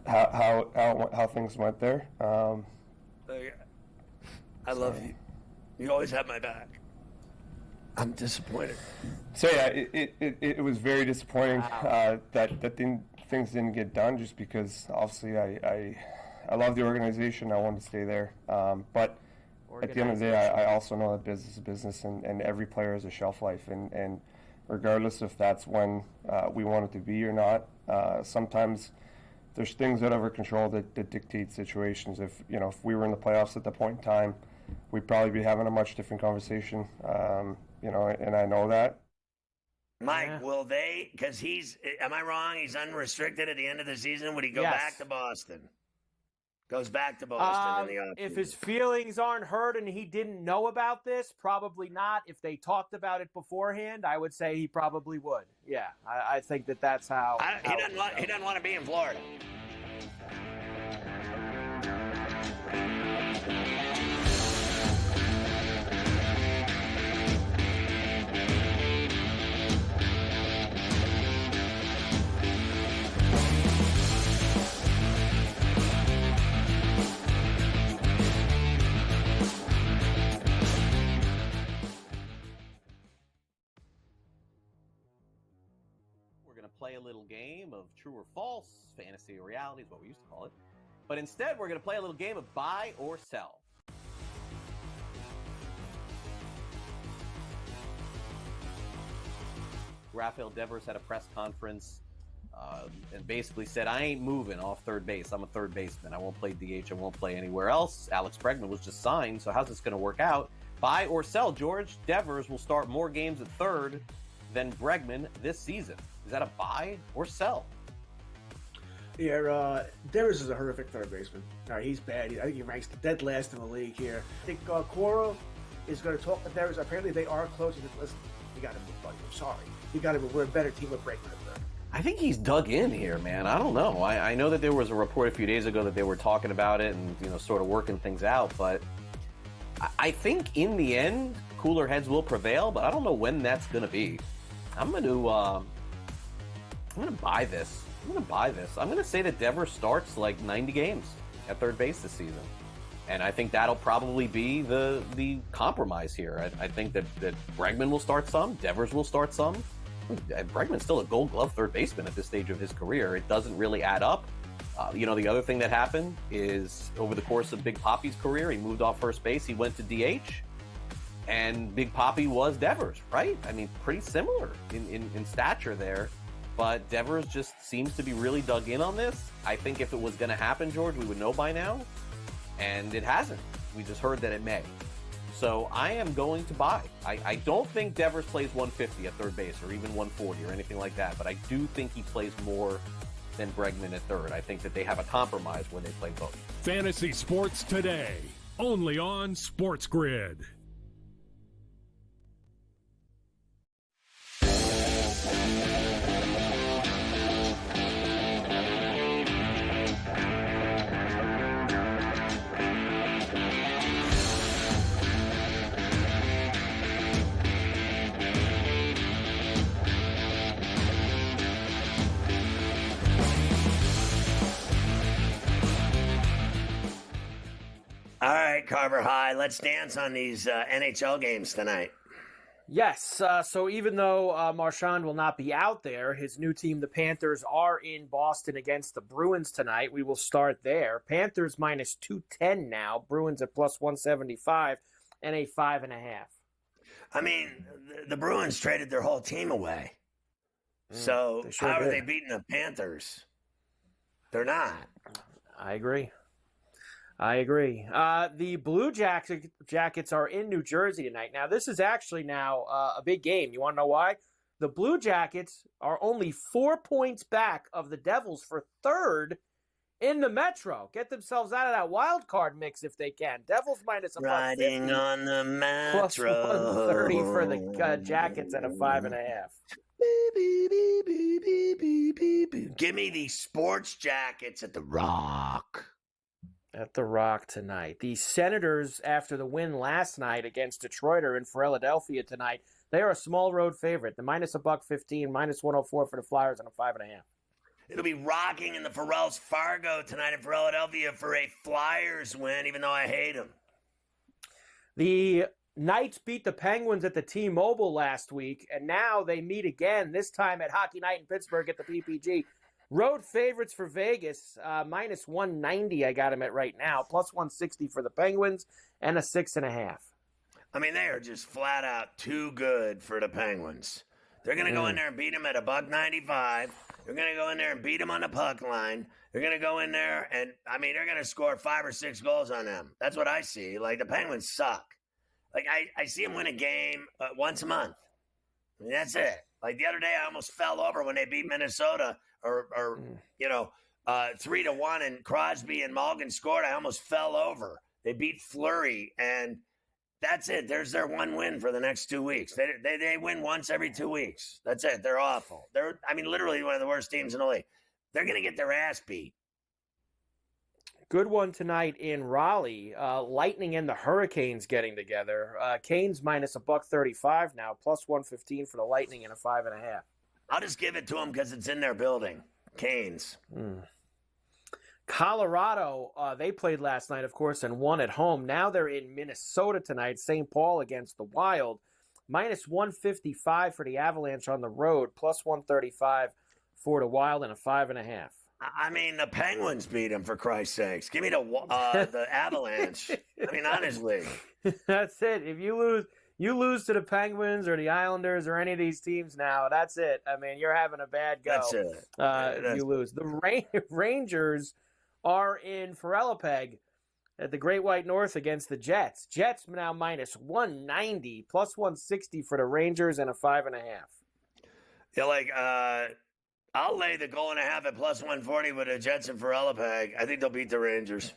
How things went there. I love you. You always have my back. I'm disappointed. So yeah, it was very disappointing that things didn't get done, just because obviously I love the organization. I wanted to stay there. But at the end of the day, I also know that business is business, and every player has a shelf life. And regardless if that's when we want it to be or not, sometimes there's things out of our control that dictate situations. If we were in the playoffs at that point in time, we'd probably be having a much different conversation. And I know that. Mike, will they? Because am I wrong? He's unrestricted at the end of the season. Would he go back to Boston? Goes back to Boston in the offseason. If his feelings aren't hurt and he didn't know about this, probably not. If they talked about it beforehand, I would say he probably would. Yeah, I think that's how. He doesn't want to be in Florida. Play a little game of true or false, fantasy or reality is what we used to call it. But instead, we're going to play a little game of buy or sell. Rafael Devers had a press conference and basically said, I ain't moving off third base. I'm a third baseman. I won't play DH. I won't play anywhere else. Alex Bregman was just signed, so how's this going to work out? Buy or sell, George? Devers will start more games at third than Bregman this season. Is that a buy or sell? Yeah, Devers is a horrific third baseman. All right, he's bad. I think he ranks dead last in the league here. I think Cora is going to talk to Devers. Apparently, they are close. He said, listen, you got to move, buddy. I'm sorry. You got to move. We're a better team with Bregman at third. I think he's dug in here, man. I don't know. I know that there was a report a few days ago that they were talking about it and, sort of working things out, but I think in the end, cooler heads will prevail, but I don't know when that's going to be. I'm going to buy this. I'm going to say that Devers starts like 90 games at third base this season. And I think that'll probably be the compromise here. I think that Bregman will start some, Devers will start some. Bregman's still a Gold Glove third baseman at this stage of his career. It doesn't really add up. The other thing that happened is over the course of Big Papi's career, he moved off first base, he went to DH, and Big Papi was Devers, right? I mean, pretty similar in stature there. But Devers just seems to be really dug in on this. I think if it was going to happen, George, we would know by now. And it hasn't. We just heard that it may. So I am going to buy. I don't think Devers plays 150 at third base or even 140 or anything like that. But I do think he plays more than Bregman at third. I think that they have a compromise when they play both. Fantasy Sports Today, only on SportsGrid. All right, Carver High, let's dance on these NHL games tonight. Yes, so even though Marchand will not be out there, his new team, the Panthers, are in Boston against the Bruins tonight. We will start there. Panthers minus 210 now, Bruins at plus 175, and a 5.5. I mean, the Bruins traded their whole team away. So how are they beating the Panthers? They're not. I agree. The Blue Jackets are in New Jersey tonight. Now, this is actually now a big game. You want to know why? The Blue Jackets are only 4 points back of the Devils for third in the Metro. Get themselves out of that wild card mix if they can. Devils minus a riding 50, on the Metro. plus 130 for the Jackets at a 5.5. Give me the Sports Jackets at the Rock. At the Rock tonight. The Senators, after the win last night against Detroit, are in Philadelphia tonight. They are a small road favorite. The minus $1.15, minus 104 for the Flyers, and a 5.5. It'll be rocking in the Farrell's Fargo tonight in Philadelphia for a Flyers win, even though I hate them. The Knights beat the Penguins at the T-Mobile last week, and now they meet again, this time at Hockey Night in Pittsburgh at the PPG. Road favorites for Vegas, minus 190 I got them at right now, plus 160 for the Penguins, and a 6.5. I mean, they are just flat out too good for the Penguins. They're going to go in there and beat them at $1.95. They're going to go in there and beat them on the puck line. They're going to go in there and, I mean, they're going to score 5 or 6 goals on them. That's what I see. Like, the Penguins suck. Like, I see them win a game once a month. I mean, that's it. Like, the other day, I almost fell over when they beat Minnesota or 3-1 and Crosby and Malgin scored. I almost fell over. They beat Fleury, and that's it. There's their one win for the next 2 weeks. They win once every 2 weeks. That's it. They're awful. They're, I mean, literally one of the worst teams in the league. They're going to get their ass beat. Good one tonight in Raleigh. Lightning and the Hurricanes getting together. Canes minus $1.35 now, plus 115 for the Lightning and a 5.5. I'll just give it to them because it's in their building. Canes. Colorado, they played last night, of course, and won at home. Now they're in Minnesota tonight. St. Paul against the Wild. Minus 155 for the Avalanche on the road. Plus 135 for the Wild and a 5.5. I mean, the Penguins beat them, for Christ's sakes. Give me the Avalanche. I mean, honestly. That's it. If you You lose to the Penguins or the Islanders or any of these teams now, that's it. I mean, you're having a bad go. That's it. If you lose. The Rangers are in Ferrallapeg at the Great White North against the Jets. Jets now minus 190, plus 160 for the Rangers and a 5.5. Yeah, I'll lay the goal and a half at plus 140 with the Jets and Ferrallapeg. I think they'll beat the Rangers.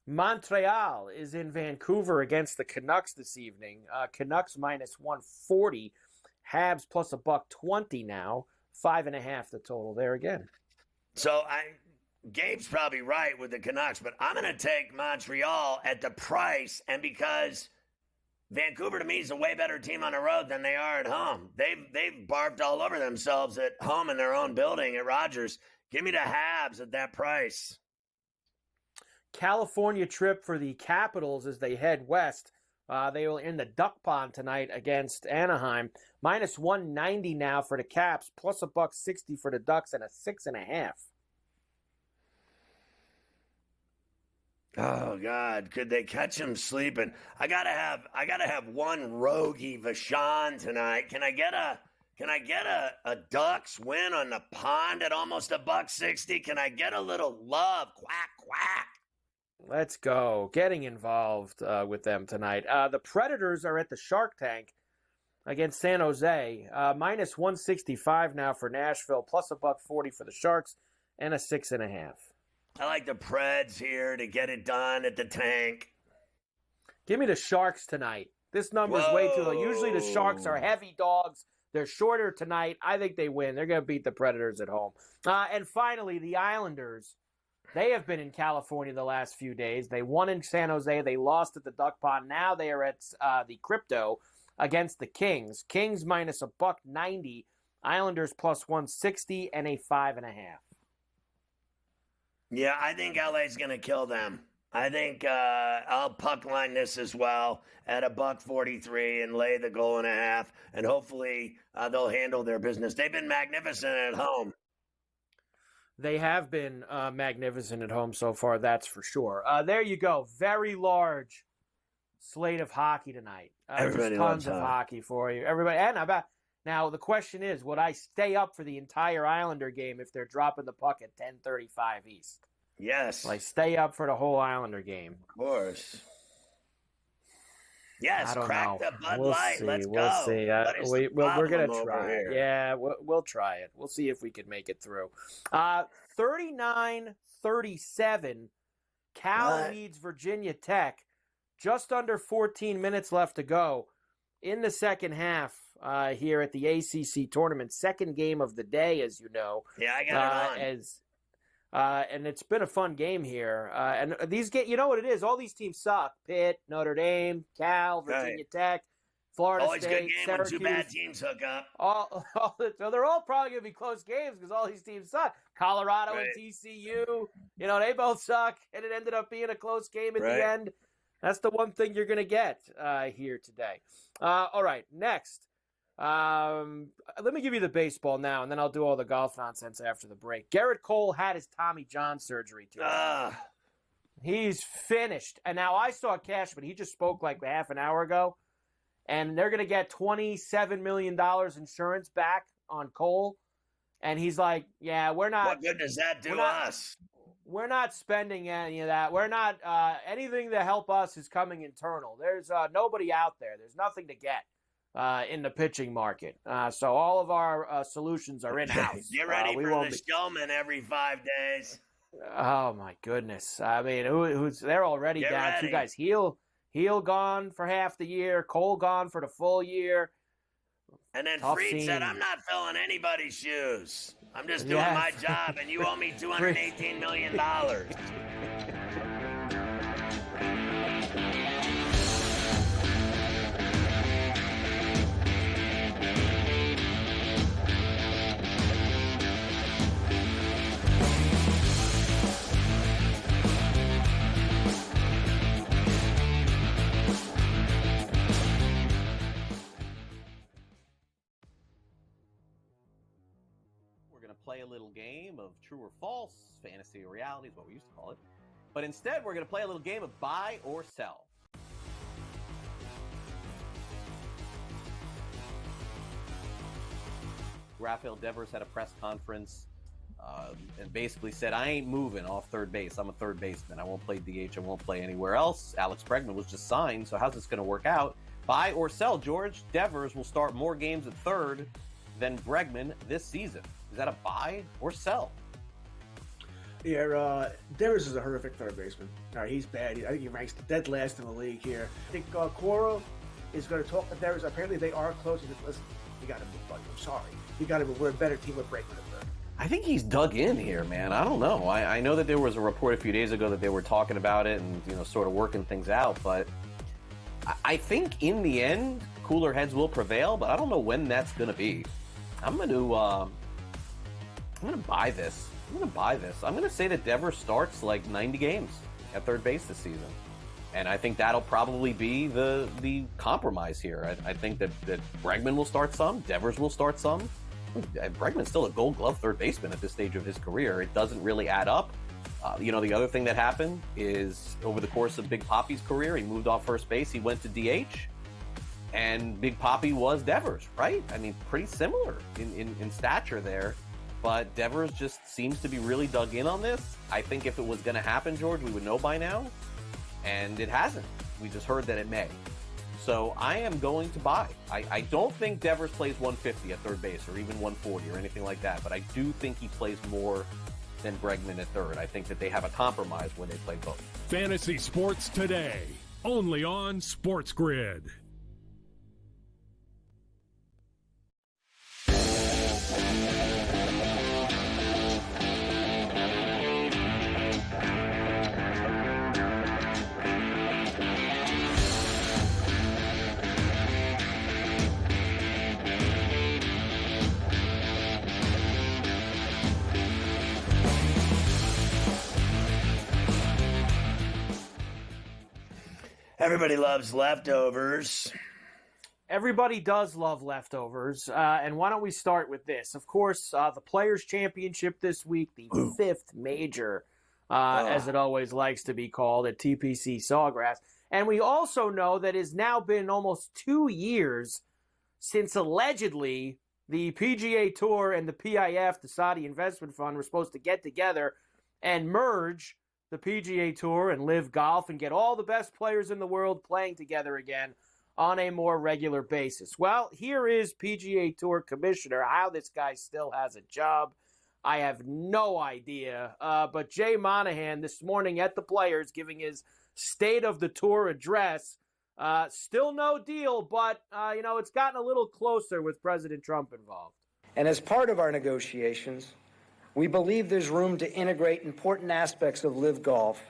Montreal is in Vancouver against the Canucks this evening. Canucks minus 140. Habs plus $1.20 now. 5.5 the total there again. So Gabe's probably right with the Canucks, but I'm going to take Montreal at the price, and because Vancouver to me is a way better team on the road than they are at home. They've barfed all over themselves at home in their own building at Rogers. Give me the Habs at that price. California trip for the Capitals as they head west. They will in the Duck Pond tonight against Anaheim. Minus 190 now for the Caps, plus $1.60 for the Ducks, and a 6.5. Oh God, could they catch him sleeping? I gotta have one Rogie Vachon tonight. Can I get a Ducks win on the pond at almost $1.60? Can I get a little love? Quack quack. Let's go. Getting involved with them tonight. The Predators are at the Shark Tank against San Jose. Minus 165 now for Nashville, plus $1.40 for the Sharks, and a 6.5. I like the Preds here to get it done at the tank. Give me the Sharks tonight. This number's way too low. Usually the Sharks are heavy dogs. They're shorter tonight. I think they win. They're going to beat the Predators at home. And finally, the Islanders. They have been in California the last few days. They won in San Jose. They lost at the Duck Pond. Now they are at the Crypto against the Kings. Kings minus $1.90. Islanders plus 160 and a 5.5. Yeah, I think LA's going to kill them. I think I'll puck line this as well at $1.43 and lay the goal and a half, and hopefully they'll handle their business. They've been magnificent at home. They have been magnificent at home so far, that's for sure. There you go. Very large slate of hockey tonight. Everybody tons loves of hockey for you. Everybody. And now the question is, would I stay up for the entire Islander game if they're dropping the puck at 10:35 East? Yes. Will I stay up for the whole Islander game? Of course. Yes, crack the Bud Light. See. Let's we'll go. See. We're going to try it. Yeah, we'll try it. We'll see if we can make it through. 39-37, Cal leads Virginia Tech. Just under 14 minutes left to go in the second half here at the ACC tournament. Second game of the day, as you know. Yeah, I got it on. And it's been a fun game here. And these you know what it is? All these teams suck. Pitt, Notre Dame, Cal, Virginia Tech, Florida Always State, good game Syracuse. when two bad teams hook up. So they're all probably going to be close games because all these teams suck. Colorado and TCU, they both suck, and it ended up being a close game at the end. That's the one thing you're going to get here today. All right, next. Let me give you the baseball now, and then I'll do all the golf nonsense after the break. Garrett Cole had his Tommy John surgery today. He's finished. And now I saw Cashman. He just spoke like half an hour ago, and they're going to get $27 million insurance back on Cole. And he's like, yeah, we're not. What good does that do us? We're not spending any of that. We're not anything to help us is coming internal. There's nobody out there. There's nothing to get in the pitching market. So all of our solutions are in-house. Get ready for the showman every 5 days. Oh, my goodness. I mean, they're already down. Ready. Two guys. Heel gone for half the year. Cole gone for the full year. And then Fried said, I'm not filling anybody's shoes. I'm just doing my job, and you owe me $218 million. Play a little game of true or false, fantasy or reality is what we used to call it. But instead, we're going to play a little game of buy or sell. Rafael Devers had a press conference and basically said, I ain't moving off third base. I'm a third baseman. I won't play DH. I won't play anywhere else. Alex Bregman was just signed, so how's this going to work out? Buy or sell, George? Devers will start more games at third than Bregman this season. Is that a buy or sell? Yeah, Devers is a horrific third baseman. He's bad. I think he ranks dead last in the league here. I think Cora is going to talk to Devers. Apparently, they are close. He said, listen, you got to move, buddy. I'm sorry. You got to move. We're a better team with Bregman at third. I think he's dug in here, man. I don't know. I know that there was a report a few days ago that they were talking about it and, sort of working things out, but I think in the end, cooler heads will prevail, but I don't know when that's going to be. I'm going to buy this. I'm going to say that Devers starts like 90 games at third base this season. And I think that'll probably be the compromise here. I think that Bregman will start some, Devers will start some. Bregman's still a Gold Glove third baseman at this stage of his career. It doesn't really add up. The other thing that happened is over the course of Big Papi's career, he moved off first base, he went to DH, and Big Papi was Devers, right? I mean, pretty similar in stature there. But Devers just seems to be really dug in on this. I think if it was going to happen, George, we would know by now. And it hasn't. We just heard that it may. So I am going to buy. I don't think Devers plays 150 at third base or even 140 or anything like that. But I do think he plays more than Bregman at third. I think that they have a compromise when they play both. Fantasy Sports Today, only on SportsGrid. Everybody loves leftovers. Everybody does love leftovers. And why don't we start with this? Of course, the Players' Championship this week, the fifth major, as it always likes to be called, at TPC Sawgrass. And we also know that it's now been almost 2 years since allegedly the PGA Tour and the PIF, the Saudi Investment Fund, were supposed to get together and merge the PGA Tour and Live Golf and get all the best players in the world playing together again on a more regular basis. Well, here is PGA Tour Commissioner. How this guy still has a job, I have no idea. But Jay Monahan this morning at the Players giving his State of the Tour address. Still no deal, but, it's gotten a little closer with President Trump involved. And as part of our negotiations, we believe there's room to integrate important aspects of Live Golf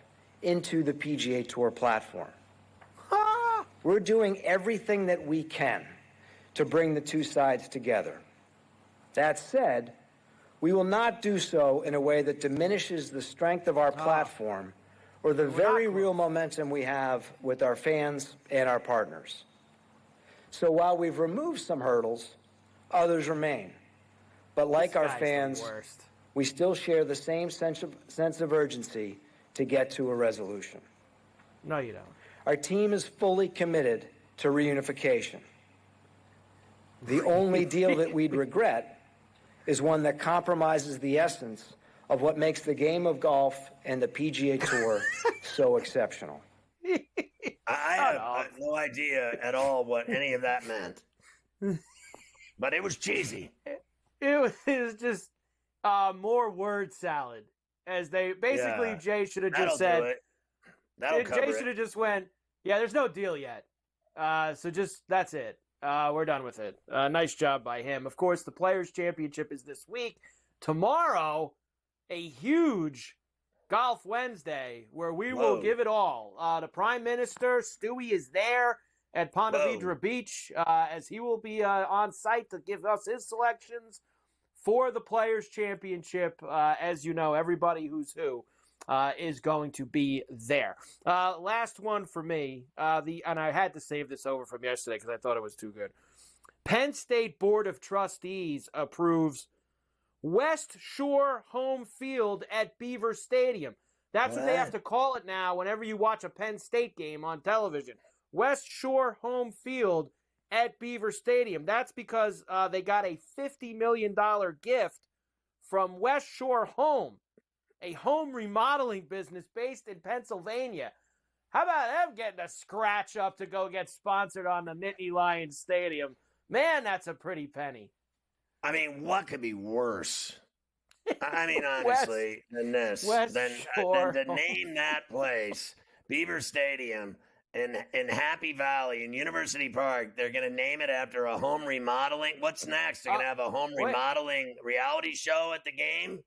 into the PGA Tour platform. We're doing everything that we can to bring the two sides together. That said, we will not do so in a way that diminishes the strength of our platform or the very real momentum we have with our fans and our partners. So while we've removed some hurdles, others remain. But like our fans, we still share the same sense of urgency to get to a resolution. No, you don't. Our team is fully committed to reunification. The only deal that we'd regret is one that compromises the essence of what makes the game of golf and the PGA Tour so exceptional. I have no idea at all what any of that meant. But it was cheesy. It was just more word salad. As they basically, Jay should have just said, Jay should have just went, yeah, there's no deal yet. So just, that's it. We're done with it. Nice job by him. Of course, the Players' Championship is this week. Tomorrow, a huge Golf Wednesday where we will give it all. The Prime Minister, Stewie, is there at Ponte Vedra Beach as he will be on site to give us his selections for the Players' Championship. As you know, everybody who's who is going to be there. Last one for me, and I had to save this over from yesterday because I thought it was too good. Penn State Board of Trustees approves West Shore Home Field at Beaver Stadium. That's what they have to call it now whenever you watch a Penn State game on television. West Shore Home Field at Beaver Stadium. That's because they got a $50 million gift from West Shore Home, a home remodeling business based in Pennsylvania. How about them getting a scratch up to go get sponsored on the Nittany Lions Stadium? Man, that's a pretty penny. I mean, what could be worse? I mean, honestly, than this, than to name that place, Beaver Stadium in Happy Valley in University Park. They're going to name it after a home remodeling. What's next? They're going to have a home remodeling reality show at the game?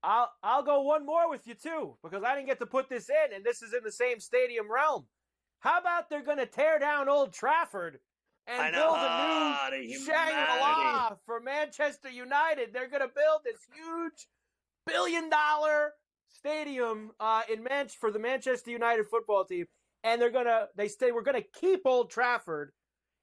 I'll go one more with you, too, because I didn't get to put this in, and this is in the same stadium realm. How about they're going to tear down Old Trafford and build a new Shangri-La for Manchester United? They're going to build this huge billion-dollar stadium for the Manchester United football team, and they say we're going to keep Old Trafford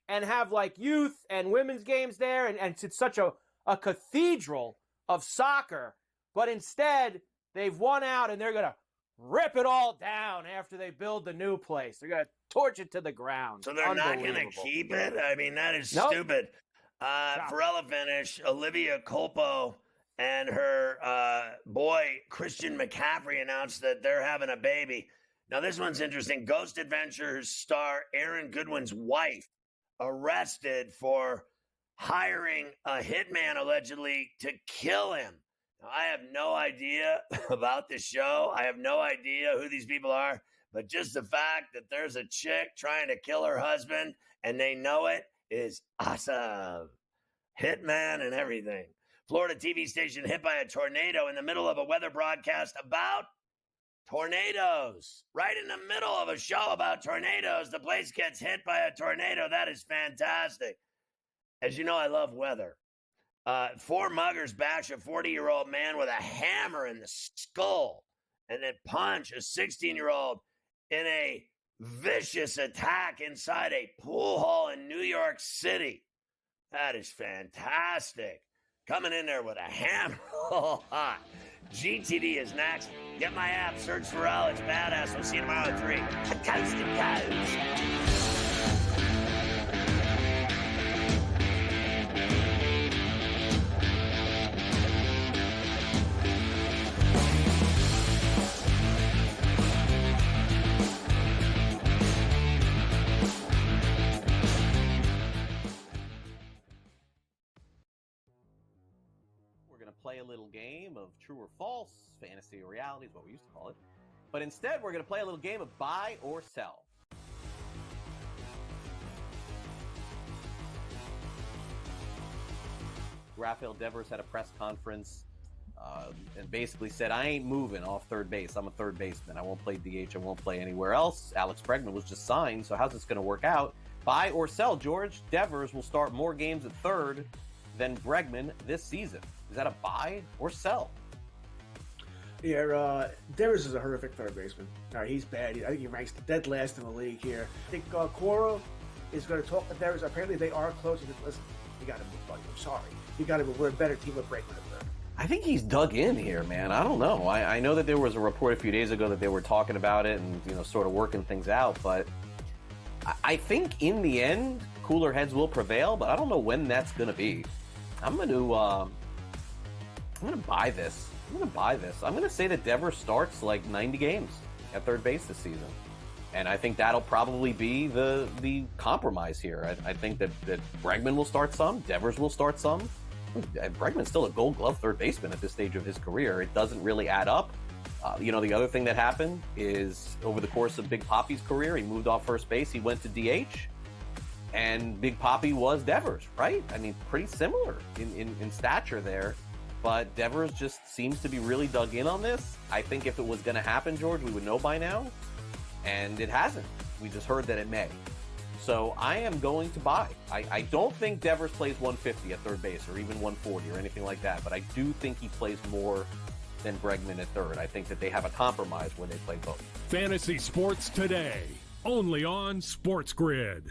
and have like youth and women's games there, and it's such a cathedral of soccer. But instead, they've won out, and they're going to rip it all down after they build the new place. They're going to torch it to the ground. So they're not going to keep it? I mean, that is stupid. Ferrall finish, Olivia Culpo and her boy, Christian McCaffrey, announced that they're having a baby. Now, this one's interesting. Ghost Adventures star Aaron Goodwin's wife arrested for hiring a hitman, allegedly, to kill him. I have no idea about the show. I have no idea who these people are, but just the fact that there's a chick trying to kill her husband and they know it is awesome. Hitman and everything. Florida TV station hit by a tornado in the middle of a weather broadcast about tornadoes. Right in the middle of a show about tornadoes, the place gets hit by a tornado. That is fantastic. As you know, I love weather. 4 muggers bash a 40-year-old man with a hammer in the skull and then punch a 16-year-old in a vicious attack inside a pool hall in New York City. That is fantastic. Coming in there with a hammer. Hot. GTD is next. Get my app. Search Ferrall. It's badass. We'll see you tomorrow at 3. Coast to coast. Play a little game of true or false, fantasy or reality is what we used to call it. But instead, we're going to play a little game of buy or sell. Rafael Devers had a press conference and basically said, I ain't moving off third base. I'm a third baseman. I won't play DH. I won't play anywhere else. Alex Bregman was just signed, so how's this going to work out? Buy or sell, George? Devers will start more games at third than Bregman this season. Is that a buy or sell? Yeah, Devers is a horrific third baseman. He's bad. I think he ranks dead last in the league here. I think Cora is going to talk to Devers. Apparently, they are close. He said, listen, you got to move, buddy. I'm sorry. You got to move. We're a better team with Bregman at third. I think he's dug in here, man. I don't know. I know that there was a report a few days ago that they were talking about it and sort of working things out, but I think in the end, cooler heads will prevail, but I don't know when that's going to be. I'm going to buy this. I'm going to say that Devers starts like 90 games at third base this season. And I think that'll probably be the compromise here. I think that Bregman will start some. Devers will start some. Bregman's still a Gold Glove third baseman at this stage of his career. It doesn't really add up. The other thing that happened is over the course of Big Papi's career, he moved off first base. He went to DH. And Big Papi was Devers, right? I mean, pretty similar in stature there. But Devers just seems to be really dug in on this. I think if it was going to happen, George, we would know by now. And it hasn't. We just heard that it may. So I am going to buy. I don't think Devers plays 150 at third base or even 140 or anything like that. But I do think he plays more than Bregman at third. I think that they have a compromise when they play both. Fantasy Sports Today, only on SportsGrid.